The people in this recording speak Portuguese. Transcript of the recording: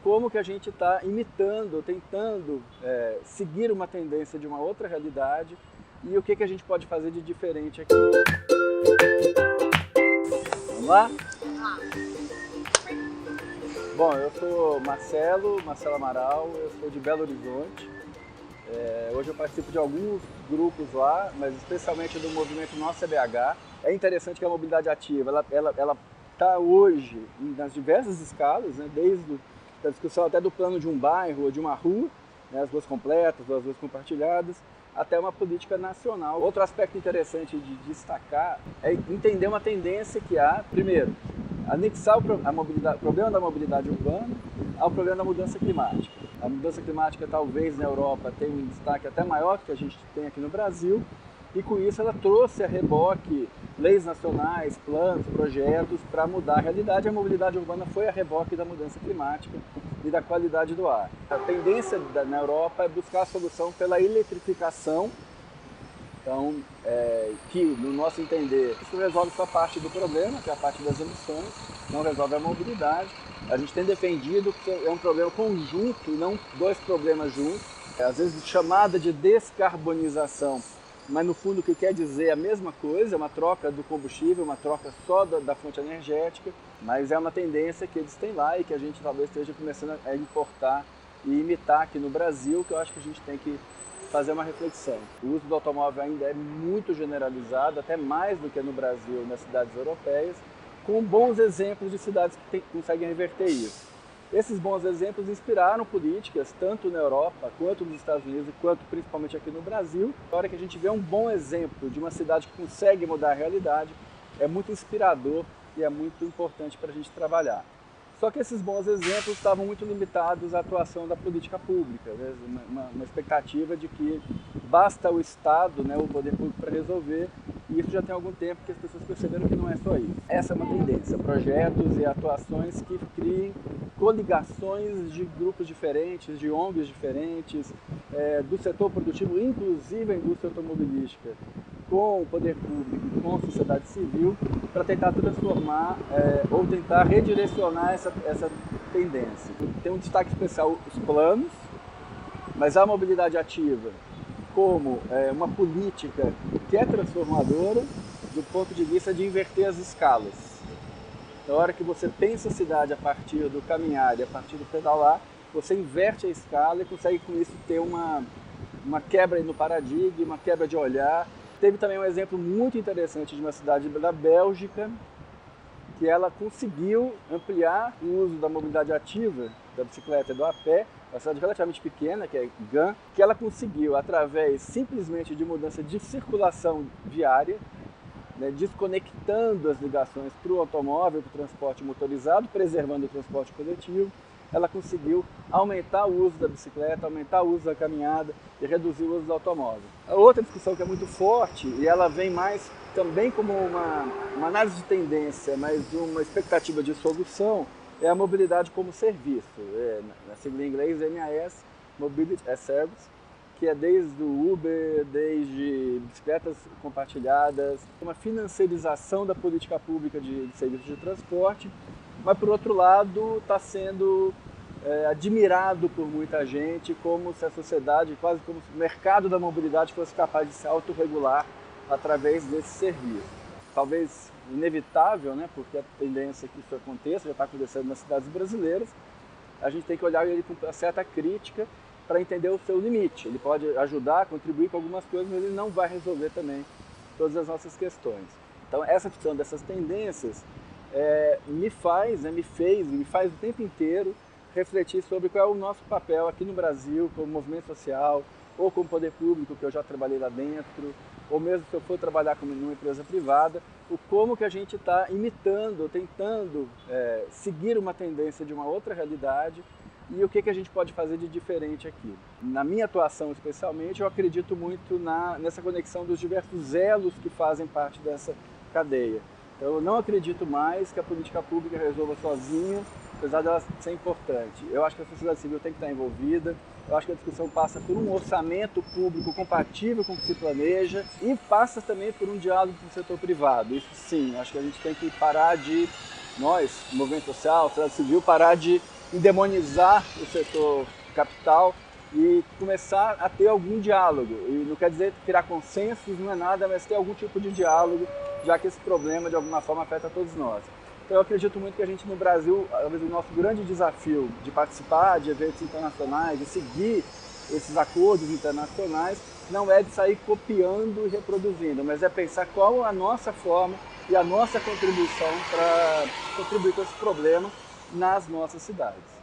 como que a gente está imitando, tentando seguir uma tendência de uma outra realidade e o que a gente pode fazer de diferente aqui. Vamos lá? Bom, eu sou Marcelo Amaral, eu sou de Belo Horizonte. Hoje eu participo de alguns grupos lá, mas especialmente do movimento Nossa BH. É interessante que a mobilidade ativa, ela está hoje nas diversas escalas, né, desde a discussão até do plano de um bairro ou de uma rua, né, as ruas completas ou as ruas compartilhadas, até uma política nacional. Outro aspecto interessante de destacar é entender uma tendência que há, primeiro, anexar o problema da mobilidade urbana ao problema da mudança climática. A mudança climática talvez na Europa tenha um destaque até maior do que a gente tem aqui no Brasil, e com isso ela trouxe a reboque leis nacionais, planos, projetos para mudar a realidade. A mobilidade urbana foi a reboque da mudança climática e da qualidade do ar. A tendência na Europa é buscar a solução pela eletrificação, então, que no nosso entender, isso resolve só parte do problema, que é a parte das emissões, não resolve a mobilidade. A gente tem defendido que é um problema conjunto e não dois problemas juntos. Às vezes chamada de descarbonização, mas no fundo o que quer dizer é a mesma coisa, é uma troca do combustível, uma troca só da fonte energética, mas é uma tendência que eles têm lá e que a gente talvez esteja começando a importar e imitar aqui no Brasil, que eu acho que a gente tem que fazer uma reflexão. O uso do automóvel ainda é muito generalizado, até mais do que no Brasil, nas cidades europeias, com bons exemplos de cidades que conseguem reverter isso. Esses bons exemplos inspiraram políticas, tanto na Europa, quanto nos Estados Unidos, quanto principalmente aqui no Brasil. A hora que a gente vê um bom exemplo de uma cidade que consegue mudar a realidade, é muito inspirador e é muito importante para a gente trabalhar. Só que esses bons exemplos estavam muito limitados à atuação da política pública, né? Uma expectativa de que basta o Estado, né, o poder público para resolver, e isso já tem algum tempo que as pessoas perceberam que não é só isso. Essa é uma tendência, projetos e atuações que criem coligações de grupos diferentes, de ONGs diferentes, do setor produtivo, inclusive a indústria automobilística, com o poder público, com a sociedade civil, para tentar transformar ou tentar redirecionar essa tendência. Tem um destaque especial os planos, mas a mobilidade ativa como uma política que é transformadora do ponto de vista de inverter as escalas. Na hora que você pensa a cidade a partir do caminhar e a partir do pedalar, você inverte a escala e consegue com isso ter uma quebra no paradigma, uma quebra de olhar. Teve também um exemplo muito interessante de uma cidade da Bélgica, que ela conseguiu ampliar o uso da mobilidade ativa, da bicicleta e do a pé, uma cidade relativamente pequena, que é Gand, que ela conseguiu, através simplesmente de mudança de circulação viária, né, desconectando as ligações para o automóvel, para o transporte motorizado, preservando o transporte coletivo, ela conseguiu aumentar o uso da bicicleta, aumentar o uso da caminhada e reduzir o uso do automóvel. A outra discussão que é muito forte, e ela vem mais também como uma análise de tendência, mas uma expectativa de solução, é a mobilidade como serviço. Na sigla em inglês, MAS, Mobility as Service, que é desde o Uber, desde bicicletas compartilhadas, uma financiarização da política pública de serviços de transporte, mas por outro lado está sendo admirado por muita gente, como se a sociedade, quase como se o mercado da mobilidade fosse capaz de se autorregular através desse serviço. Talvez inevitável, né, porque a tendência é que isso aconteça, já está acontecendo nas cidades brasileiras, a gente tem que olhar ele com uma certa crítica para entender o seu limite. Ele pode ajudar, contribuir com algumas coisas, mas ele não vai resolver também todas as nossas questões. Então essa discussão dessas tendências me faz o tempo inteiro refletir sobre qual é o nosso papel aqui no Brasil, como movimento social, ou como poder público, que eu já trabalhei lá dentro, ou mesmo se eu for trabalhar numa empresa privada, como que a gente está imitando, tentando seguir uma tendência de uma outra realidade e o que a gente pode fazer de diferente aqui. Na minha atuação especialmente, eu acredito muito nessa conexão dos diversos elos que fazem parte dessa cadeia. Então, eu não acredito mais que a política pública resolva sozinha, apesar dela ser importante. Eu acho que a sociedade civil tem que estar envolvida, eu acho que a discussão passa por um orçamento público compatível com o que se planeja e passa também por um diálogo com o setor privado. Isso sim, acho que a gente tem que parar de, nós, movimento social, sociedade civil, parar de em demonizar o setor capital e começar a ter algum diálogo. E não quer dizer criar consensos, não é nada, mas ter algum tipo de diálogo, já que esse problema de alguma forma afeta todos nós. Então eu acredito muito que a gente no Brasil, talvez o nosso grande desafio de participar de eventos internacionais, de seguir esses acordos internacionais, não é de sair copiando e reproduzindo, mas é pensar qual a nossa forma e a nossa contribuição para contribuir com esse problema nas nossas cidades.